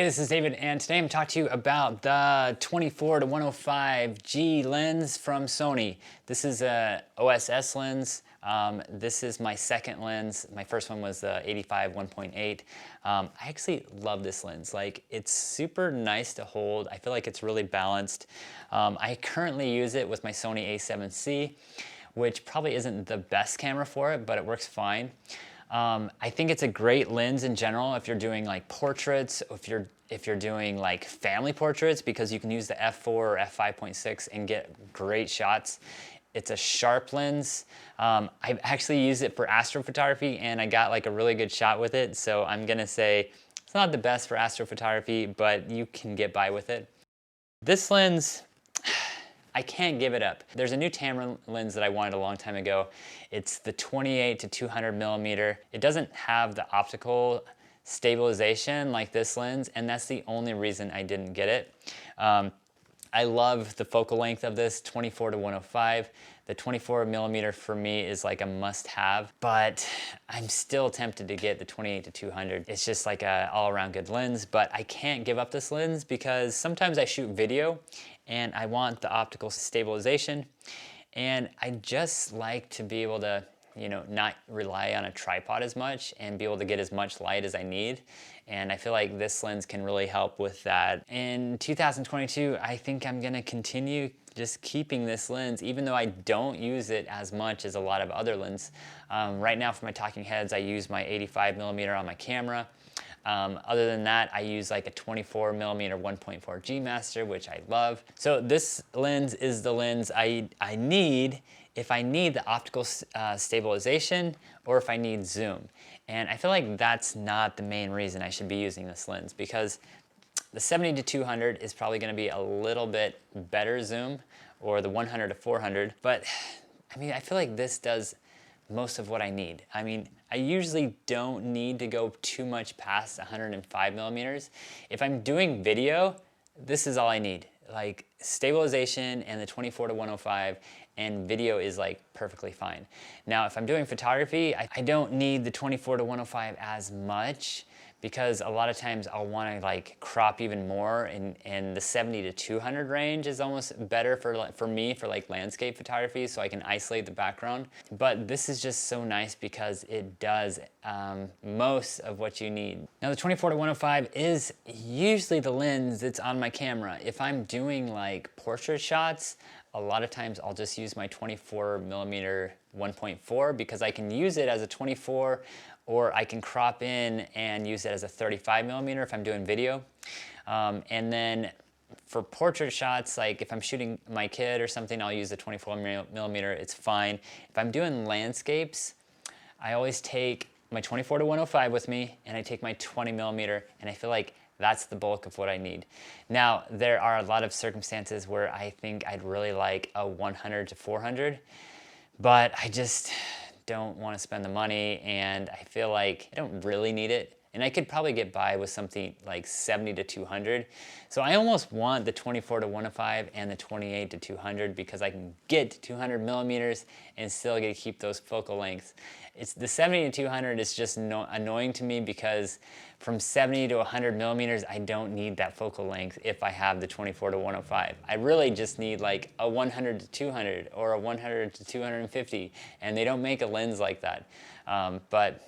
Hey, this is David, and today I'm talking to you about the 24 to 105G lens from Sony. This is a OSS lens. This is my second lens. My first one was the 85 1.8. I actually love this lens. Like, it's super nice to hold. I feel like it's really balanced. I currently use it with my Sony a7C, which probably isn't the best camera for it, but it works fine. I think it's a great lens in general if you're doing like portraits, if you're doing like family portraits, because you can use the f4 or f5.6 and get great shots. It's a sharp lens. I actually used it for astrophotography and I got like a really good shot with it. So I'm gonna say it's not the best for astrophotography, but you can get by with it. This lens, I can't give it up. There's a new Tamron lens that I wanted a long time ago. It's the 28 to 200 millimeter. It doesn't have the optical stabilization like this lens, and that's the only reason I didn't get it. I love the focal length of this, 24 to 105. The 24 millimeter for me is like a must-have, but I'm still tempted to get the 28 to 200. It's just like a all-around good lens, but I can't give up this lens because sometimes I shoot video and I want the optical stabilization, and I just like to be able to, you know, not rely on a tripod as much and be able to get as much light as I need. And I feel like this lens can really help with that. In 2022, I think I'm gonna continue just keeping this lens, even though I don't use it as much as a lot of other lenses. Right now for my talking heads, I use my 85 millimeter on my camera. Other than that, I use like a 24 millimeter 1.4 G Master, which I love. So this lens is the lens I need if I need the optical stabilization or if I need zoom. And I feel like that's not the main reason I should be using this lens, because the 70 to 200 is probably going to be a little bit better zoom, or the 100 to 400. But I mean, I feel like this does most of what I need. I mean, I usually don't need to go too much past 105 millimeters. If I'm doing video, this is all I need. Like stabilization and the 24 to 105, and video is like perfectly fine. Now, if I'm doing photography, I don't need the 24 to 105 as much, because a lot of times I'll want to like crop even more, and the 70 to 200 range is almost better for me for like landscape photography, so I can isolate the background. But this is just so nice because it does most of what you need. Now the 24 to 105 is usually the lens that's on my camera. If I'm doing like portrait shots, a lot of times I'll just use my 24 millimeter 1.4 because I can use it as a 24, or I can crop in and use it as a 35 millimeter if I'm doing video. And then for portrait shots, like if I'm shooting my kid or something, I'll use the 24 millimeter, it's fine. If I'm doing landscapes, I always take my 24 to 105 with me, and I take my 20 millimeter, and I feel like that's the bulk of what I need. Now, there are a lot of circumstances where I think I'd really like a 100 to 400, but I just don't want to spend the money, and I feel like I don't really need it. And I could probably get by with something like 70 to 200. So I almost want the 24 to 105 and the 28 to 200 because I can get to 200 millimeters and still get to keep those focal lengths. It's the 70 to 200 is just annoying to me because from 70 to 100 millimeters, I don't need that focal length if I have the 24 to 105. I really just need like a 100 to 200 or a 100 to 250, and they don't make a lens like that. But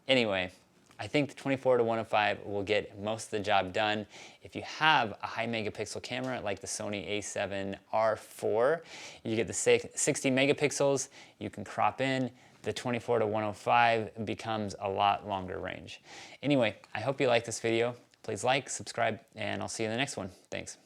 anyway, I think the 24 to 105 will get most of the job done. If you have a high megapixel camera like the Sony a7R4, you get the 60 megapixels, you can crop in. The 24 to 105 becomes a lot longer range. Anyway, I hope you like this video. Please like, subscribe, and I'll see you in the next one. Thanks.